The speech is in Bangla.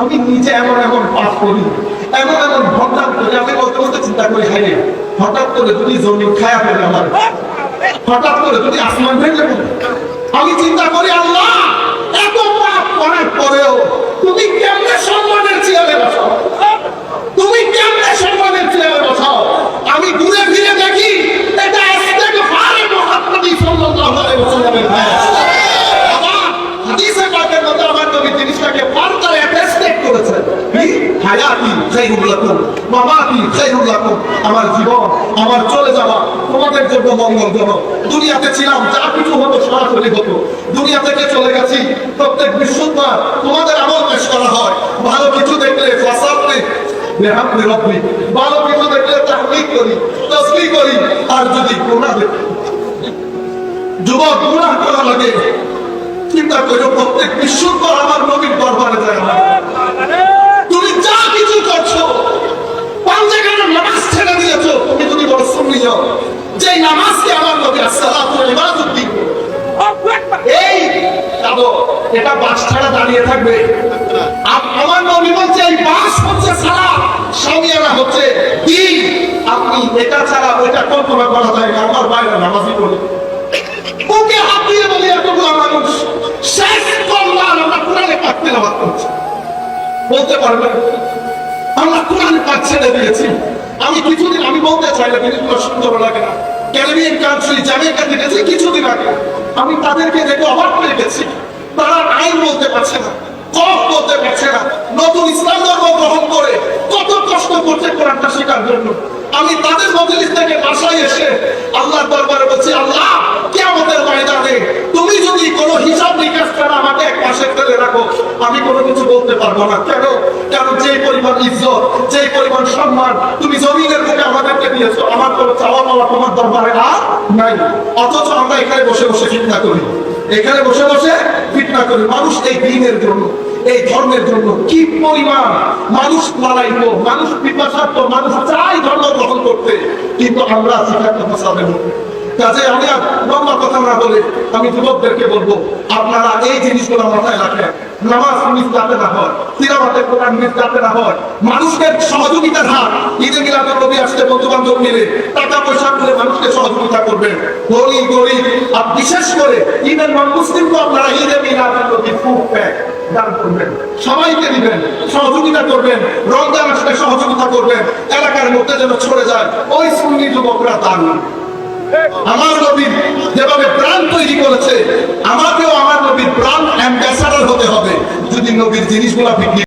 আমি নিজে এমন এমন পাপ করি, এমন এমন ভণ্ডাম করি, আমি বলতে বলতে চিন্তা করি, হাই হঠাৎ করে যদি জমি খায়া ফেলে আমার, হঠাৎ করে যদি আসমান ভেঙে ফেলে, আমি চিন্তা করি আল্লাহ এত পাপ করার পরেও তুমি কেমনে সম্মানের চেয়ারে বসাও, তুমি কেমনে সম্মানের চেয়ারে বসাও। আমি ঘুরে ফিরে দেখি এটা ইস্তেগফারে মুহাম্মদী সাল্লাল্লাহু আলাইহি ওয়াসাল্লামের ভাই। হাদিসে পাকের মধ্যে আমার নবী জিনিসটাকে পাল্টায় অ্যাটেস্টেড করেছেন, হায়াতি খায়রুল লাকুম মামাতি খায়রুল লাকুম, আমার জীবন আমার চলে যাওয়া তোমাদের জন্য মঙ্গলজনক। দুনিয়াতে ছিলাম যা কিছু হতো সরাসরি হতো, দুনিয়া থেকে চলে গেছি প্রত্যেক বৃহস্পতিবার তোমাদের আমল পেশ করা হয়। ভালো কিছু দেখলে ফাসাদে বিহামদি রাব্বি, ভালো কিছু দেখলে তাহমিদ করি তাসবিহ করি, আর যদি গুনাহ দেখি যুবক গুনাহ করা লাগে চিন্তা করো প্রত্যেক বৃহস্পতিবার আমার নবীর দরবারে যায়। তুমি যা কিছু করছো পাঞ্জাবের নামাজ ছেড়ে দিয়েছো, তুমি যদি বড় সুন্নি হও, যে নামাজকে আমার নবী আসসালাতু ইবাদত দিন, এই যাবো এটা বাস ছাড়া দাঁড়িয়ে থাকবে। আমার নবী বলছে এই বাস হচ্ছে সালাত, সামিয়ানা হচ্ছে দিন। আপনি এটা ছাড়া ওইটা কল্পনা করা যায় না। আমার বাইরে নামাজই পড়ে ওকে হাত দিয়ে বলি এতগুলো মানুষ শেষ করলাম, আমরা কোরআনে পাক তেলাওয়াত করছি, বলতে পারবেন আমরা কোরআনে পাক ছেড়ে দিয়েছি। আমি কিছুদিন, আমি বলতে চাই না জিনিসগুলো সুন্দর লাগে না, ক্যারিবিয়ান কান্ট্রি জ্যামাইকা দেখেছি কিছুদিন আগে, আমি তাদেরকে দেখে অবাক হয়ে গেছি। তারা আইন বলতে পারছে না, কফ বলতে পারছে না, নতুন ইসলাম ধর্ম গ্রহণ করে কত কষ্ট করছে কোরআনটা শেখার জন্য। আমি তাদের মজলিস থেকে বাসায় এসে আল্লাহর দরবারে বলছি, আল্লাহ কিয়ামতের ময়দানে তুমি যদি কোনো হিসাব নিকাশ ছাড়া আমাকে এক পাশে ফেলে রাখো, আমি কোনো কিছু বলতে পারবো না। কেন? কারণ যে পরিমাণ ইজ্জত, যে পরিমাণ সম্মান তুমি জমিনের বুকে আমাদেরকে দিয়েছো, আমার কোনো চাওয়া পাওয়া তোমার দরবারে আর নাই। অথচ আমরা এখানে বসে বসে চিন্তা করি, এখানে বসে বসে ফিতনা করি। মানুষ এই দিনের জন্য, এই ধর্মের জন্য কি পরিমাণ মানুষ লড়াইত, মানুষ পিপাসার্থ, মানুষ চাই ধর্ম গ্রহণ করতে, কিন্তু আমরা শিক্ষার্থ ফসাদের মধ্যে। কাজে আমি আর লম্বা কথা না বলে আমি যুবকদেরকে বলবো, আপনারা এই জিনিসগুলো মাথায় রাখেন। নামাজ মিস যাতে না হয়, তিলাওয়াতে কোরআন মিস যাতে না হয়, মানুষকে সহযোগিতার হাত, ঈদে মিলাদুন নবী আসলে বন্ধু বান্ধব মিলে টাকা পয়সা করে মানুষকে সহযোগিতা করবেন, গরিব গরিব আর বিশেষ করে ঈদের মুসলিমকে আপনারা ঈদে মিলাদুন নবী ফুড প্যাক দান করবেন, সবাইকে দিবেন, সহযোগিতা করবেন, রমজান আসলে সহযোগিতা করবেন, এলাকার মধ্যে যেন ছড়ে যায় ওই সুন্নি যুবকরা দান। আমার নবী যেভাবে প্রাণ তৈরি করেছে, আমাকেও আমার নবীর প্রাণ অ্যাম্বাসাডর হতে হবে। যদি নবীর জিনিসগুলা বিক্রি